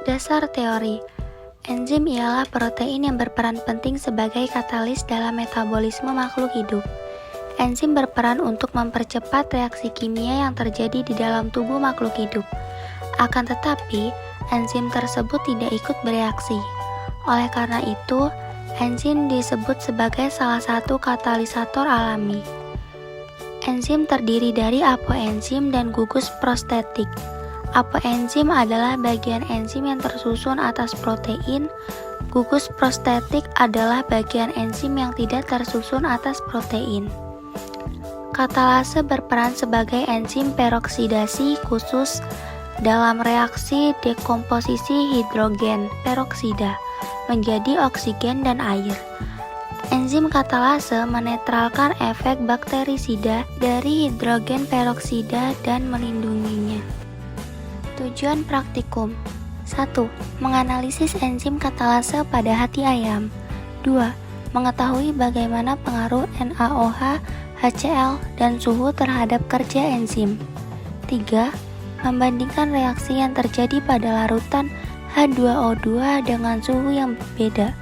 Dasar teori. Enzim ialah protein yang berperan penting sebagai katalis dalam metabolisme makhluk hidup. Enzim berperan untuk mempercepat reaksi kimia yang terjadi di dalam tubuh makhluk hidup. Akan tetapi, enzim tersebut tidak ikut bereaksi. Oleh karena itu, enzim disebut sebagai salah satu katalisator alami. Enzim terdiri dari apoenzim dan gugus prostetik. Apoenzim adalah bagian enzim yang tersusun atas protein. Gugus prostetik adalah bagian enzim yang tidak tersusun atas protein. Katalase berperan sebagai enzim peroksidasi khusus dalam reaksi dekomposisi hidrogen peroksida menjadi oksigen dan air. Enzim katalase menetralkan efek bakterisida dari hidrogen peroksida dan melindunginya. Tujuan praktikum. 1. Menganalisis enzim katalase pada hati ayam. 2. Mengetahui bagaimana pengaruh NaOH, HCl, dan suhu terhadap kerja enzim. 3. Membandingkan reaksi yang terjadi pada larutan H2O2 dengan suhu yang berbeda.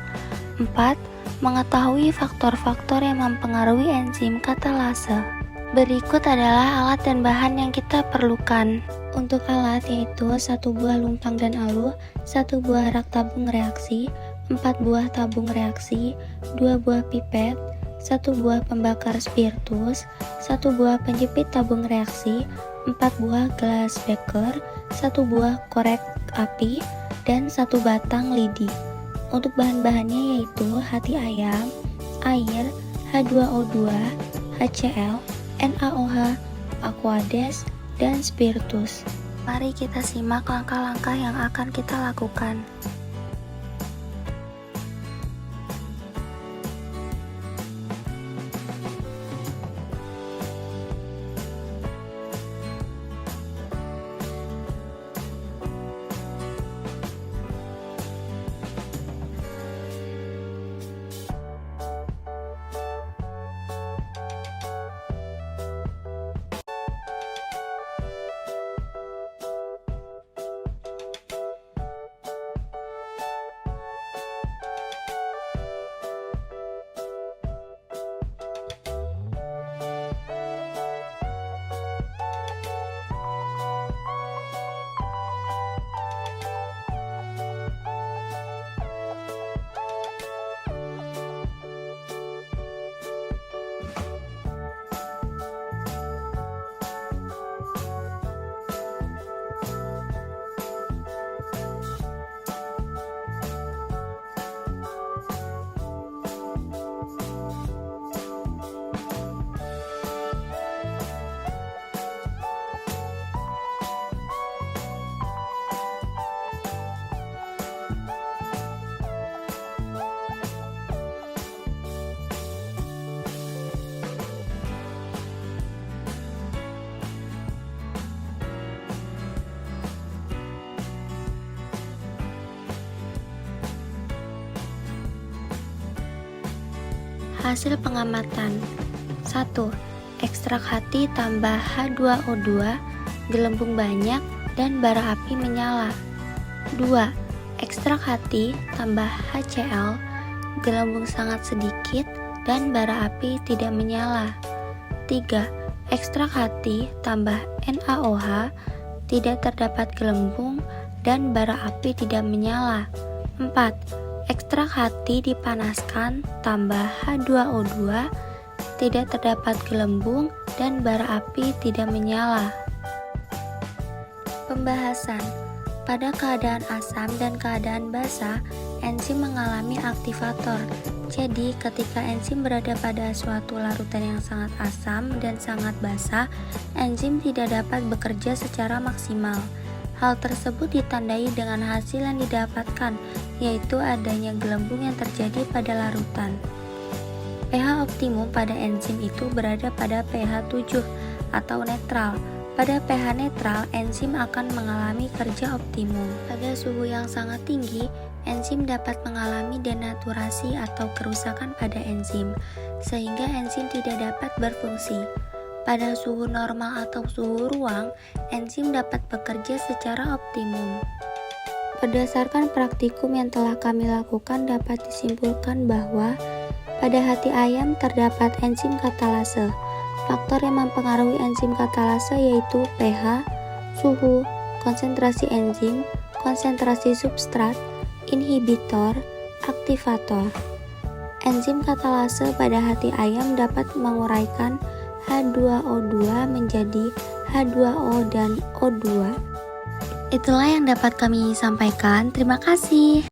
4. Mengetahui faktor-faktor yang mempengaruhi enzim katalase. Berikut adalah alat dan bahan yang kita perlukan. Untuk alat yaitu 1 buah lumpang dan aluh, 1 buah rak tabung reaksi, 4 buah tabung reaksi, 2 buah pipet, 1 buah pembakar spiritus, 1 buah penjepit tabung reaksi, 4 buah gelas beker, 1 buah korek api, dan 1 batang lidi. Untuk bahan-bahannya yaitu hati ayam, air, H2O2, HCl, NaOH, aquades, dan spiritus. Mari kita simak langkah-langkah yang akan kita lakukan. Hasil pengamatan. 1. Ekstrak hati tambah H2O2, gelembung banyak, dan bara api menyala. 2. Ekstrak hati tambah HCl, gelembung sangat sedikit, dan bara api tidak menyala. 3. Ekstrak hati tambah NaOH, tidak terdapat gelembung, dan bara api tidak menyala. 4. Ekstrak hati dipanaskan tambah H2O2, tidak terdapat gelembung, dan bara api tidak menyala. Pembahasan. Pada keadaan asam dan keadaan basah, enzim mengalami aktivator. Jadi, ketika enzim berada pada suatu larutan yang sangat asam dan sangat basah, enzim tidak dapat bekerja secara maksimal. Hal tersebut ditandai dengan hasil yang didapatkan, yaitu adanya gelembung yang terjadi pada larutan. pH optimum pada enzim itu berada pada pH 7 atau netral. Pada pH netral, enzim akan mengalami kerja optimum. Pada suhu yang sangat tinggi, enzim dapat mengalami denaturasi atau kerusakan pada enzim, sehingga enzim tidak dapat berfungsi. Pada suhu normal atau suhu ruang, enzim dapat bekerja secara optimum. Berdasarkan praktikum yang telah kami lakukan dapat disimpulkan bahwa pada hati ayam terdapat enzim katalase. Faktor yang mempengaruhi enzim katalase yaitu pH, suhu, konsentrasi enzim, konsentrasi substrat, inhibitor, aktivator. Enzim katalase pada hati ayam dapat menguraikan H2O2 menjadi H2O dan O2. Itulah yang dapat kami sampaikan. Terima kasih.